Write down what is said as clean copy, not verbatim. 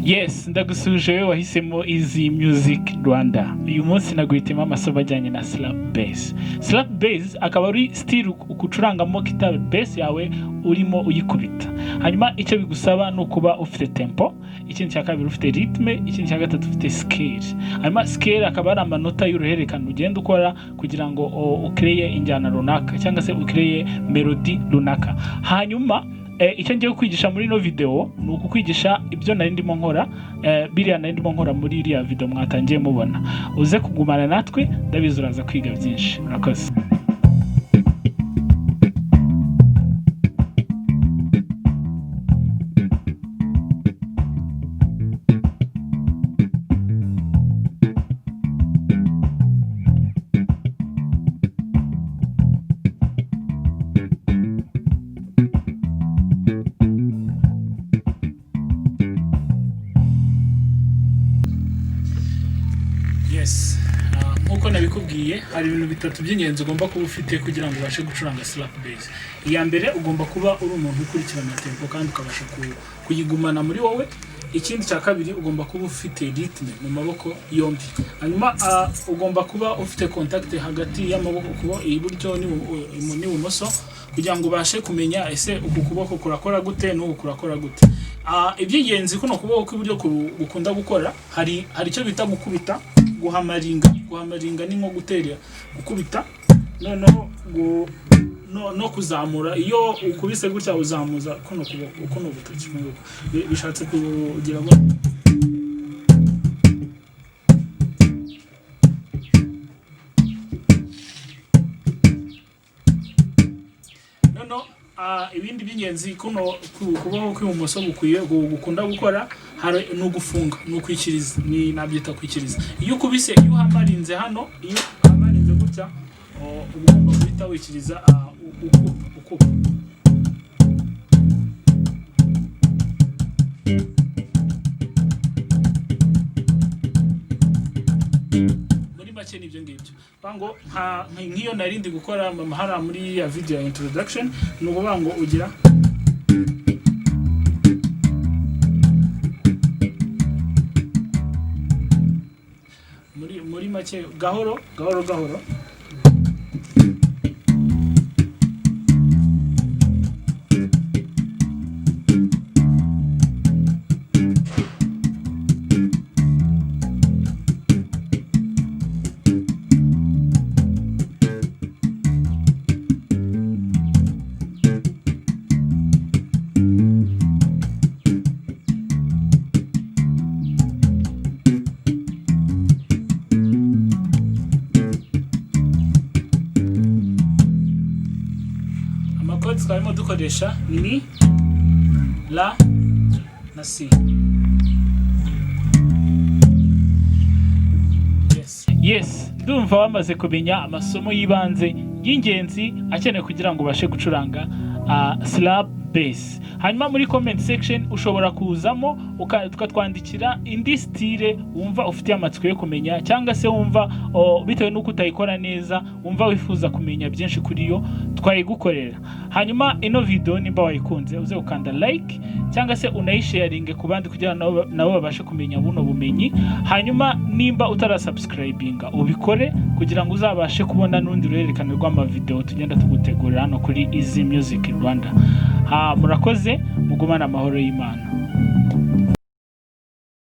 Yes, ndagusuje wewe wahisemo Easy Music Rwanda. Uyu munsi naguhitemo amasomo ajyanye na slap bass. Slap bass akaba ari style ukucurangamo guitar bass yawe urimo uyikubita. Hanyuma icyo bigusaba no kuba ufite tempo, ikindi cya kabiri ufite rhythm, ikindi cya gatatu ufite scale. Hanyuma scale akaba ari amanota y'uruhererekane ugenda ukora kugira ngo ukreye injyana runaka cyangwa se ukreye melody runaka. Hanyuma icyo ngiye kwigisha muri no video ni ukukwigisha ibyo nari ndimo nkora, biriya nari ndimo nkora muri iriya video mwatangiye mubona. Uze kugumana natwe ndabizi uraza kwiga byinshi. Murakoze. Yes, nkuko nabikubwiye hari ibintu bitatu by'ingenzi ugomba kuba ufite kugira ngo ubashe gucuranga slap bass. Iya mbere ugomba kuba uri umuntu ukurikirana tempo kandi ukabasha kuyigumana muri wowe. Ikindi cya kabiri ugomba kuba ufite rhythm mu maboko yombi. Hanyuma ugomba kuba ufite contact hagati y'amaboko kubo iburyo n'ibumoso kugira ngo ubashe kumenya ese uku kuboko kurakora gute n'uku kurakora gute. Iby'ingenzi kuno kuboko kw'iburyo gukunda gukora hari icyo bita gukubita, guhamaringa ni nko gutera gukubita no kuzamura. Iyo ukubise gutya uzamuza kuno kuboko kuno gutoki bishatse kugira ngo ibindi by'ingenzi kuno kubaho kw'ibumoso gukunda gukora hari no gufunga no kwikiriza, ni nabyita kwikiriza. Iyo ukubise, iyo uhamarinze hano, iyo uhamarinze gutya ugomba guhita wikiriza uko muri make nibyo ngibyo. Bango nk'iyo narindi gukora mahara muri ya video introduction nuko bango ugira muri make gahoro twarimo dukoresha ni la na si. Yes, ndumva wamaze kumenya amasomo yibanze y'ingenzi akeneye kugira ngo ubashe gucuranga slap bass. Hanyuma muri comment section ushobora kuzamo tukatwandikira indi style wumva ufite amatsiko yo kumenya cyangwa se wumva bitewe nuko utayikora neza wumva wifuza kumenya byinshi kuri yo twayigukorera. Hanyuma ino video nimba wayikunze uze ukanda like cyangwa se unayisharinge ku bandi kugira nabo babashe kumenya buno bumenyi. Hanyuma nimba utarasubscribinga ubikore kugira ngo uzabashe kubona n'undi ruhererekane rw'ama video tugenda tugutegurira hano kuri Easy Music Rwanda. Murakoze, mugumana amahoro y'Imana.